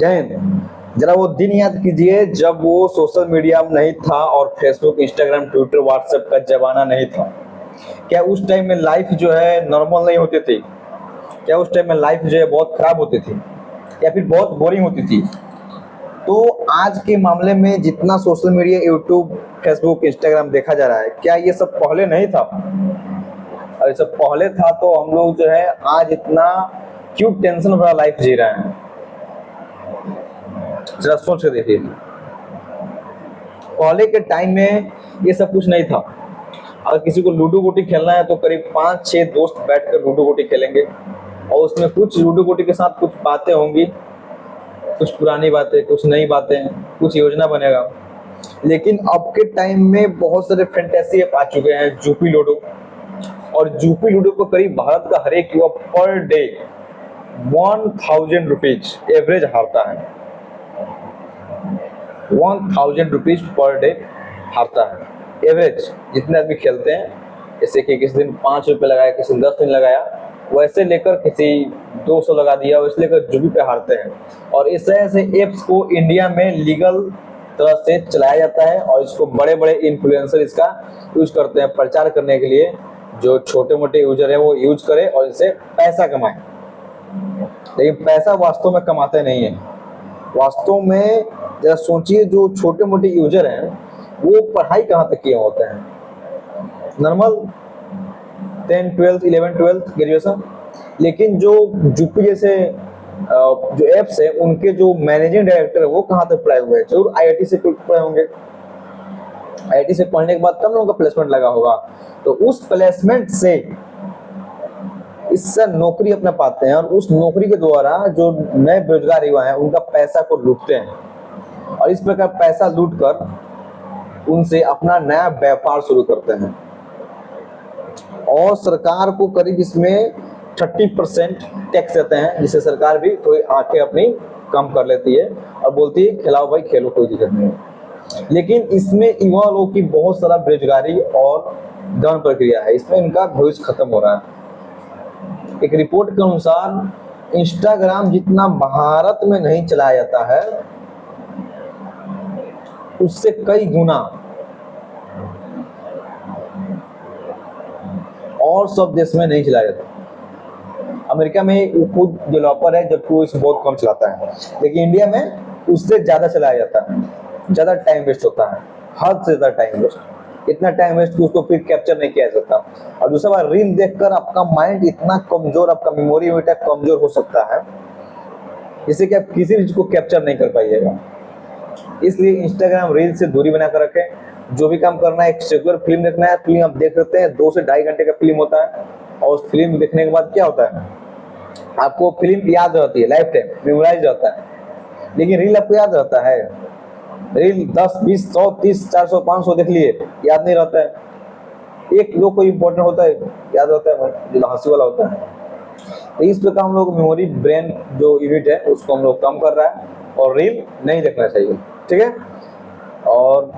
जय हिंद। जरा वो दिन याद कीजिए जब वो सोशल मीडिया नहीं था और फेसबुक, इंस्टाग्राम, ट्विटर, व्हाट्सएप का जमाना नहीं था। क्या उस टाइम में लाइफ जो है नॉर्मल नहीं होती थी? क्या उस टाइम में लाइफ जो है बहुत खराब होती थी या फिर बहुत बोरिंग होती थी? तो आज के मामले में जितना social media, YouTube, Facebook, Instagram देखा जा रहा है, क्या ये सब पहले नहीं था? और ये सब पहले था तो हम लोग जो है आज इतना क्यों टेंशन भरा लाइफ जी रहे हैं? जरा सोच के देखिए। पहले के टाइम में ये सब कुछ नहीं था। अगर किसी को लूडो गोटी खेलना है तो करीब 5-6 दोस्त बैठकर लूडो गोटी खेलेंगे और उसमें कुछ लूडो गोटी के साथ कुछ बातें होंगी, कुछ पुरानी बातें, कुछ नई बातें, कुछ योजना बनेगा। लेकिन अब के टाइम में बहुत सारे फैंटेसी ऐप आ चुके हैं, जूपी लूडो। और जूपी लूडो को करीब भारत का हर एक युवा पर डे 1000 रुपीज एवरेज हारता है। 1000 रुपीज पर डे हारता है एवरेज। जितने आदमी खेलते हैं, जैसे कि किसी दिन 5 रुपये लगाया, किसी दिन 10 दिन लगाया, वैसे लेकर किसी 200 लगा दिया, वैसे लेकर जूबी पे हारते हैं। और इस तरह से एप्स को इंडिया में लीगल तरह से चलाया जाता है और इसको बड़े बड़े इन्फ्लुएंसर इसका यूज करते हैं प्रचार करने के लिए। जो छोटे मोटे यूजर है वो यूज करे और इनसे पैसा कमाए, लेकिन पैसा वास्तव में कमाते नहीं है। वास्तव में जरा सोचिए, जो छोटे मोटे यूजर हैं वो पढ़ाई कहाँ तक किए होते हैं? Normal 10, 12, 11, 12 graduation. लेकिन जो जूपी जैसे जो एप्स है, उनके जो मैनेजिंग डायरेक्टर है वो कहाँ तक पढ़ाए हुए हैं? जरूर आईआईटी से पढ़े होंगे। आईआईटी से पढ़ने के बाद तब लोगों का प्लेसमेंट लगा होगा, तो उस प्लेसमेंट से इससे नौकरी अपना पाते हैं और उस नौकरी के द्वारा जो नए बेरोजगार युवा हैं उनका पैसा को लूटते हैं और इस प्रकार पैसा लूटकर उनसे अपना नया व्यापार शुरू करते हैं। और सरकार को करीब इसमें 30% टैक्स देते हैं, जिससे सरकार भी थोड़ी आंखें अपनी कम कर लेती है और बोलती है खिलाओ भाई, खेलो, कोई दिक्कत नहीं है। लेकिन इसमें युवा लोगों की बहुत सारा बेरोजगारी और दमन प्रक्रिया है, इसमें इनका भविष्य खत्म हो रहा है। एक रिपोर्ट के अनुसार इंस्टाग्राम जितना भारत में नहीं चलाया जाता है, उससे कई गुना और सब देश में नहीं चलाया जाता। अमेरिका में वो खुद डेवलपर है, जबकि वो इसे बहुत कम चलाता है, लेकिन इंडिया में उससे ज्यादा चलाया जाता है। ज्यादा टाइम वेस्ट होता है, हद से ज्यादा टाइम वेस्ट। इतना टाइम वेस्ट कि उसको फिर कैप्चर नहीं किया जा सकता। और दूसरा बार रील देखकर आपका माइंड इतना कमजोर, आपका मेमोरी यूनिट कमजोर हो सकता है, जिससे कि आप किसी चीज को कैप्चर नहीं कर पाइएगा। इसलिए इंस्टाग्राम रील से दूरी बनाकर रखें। जो भी काम करना है, एक सेक्युलर फिल्म देखना है, फिल्म आप देख सकते हैं, 2 से 2.5 घंटे का फिल्म होता है। और उस फिल्म देखने के बाद क्या होता है, आपको फिल्म याद रहती है, लाइफ टाइम मेमोराइज रहता है। लेकिन रील आपको याद रहता है? रील 10, 20, 100, 30, 400, 500 देख लिए, याद नहीं रहता है। एक लोग को इम्पोर्टेंट होता है, याद रहता है, जो हंसी वाला होता है। तो इस प्रकार हम लोग मेमोरी, ब्रेन जो यूनिट है उसको हम लोग कम कर रहा है और रील नहीं देखना चाहिए, ठीक है। और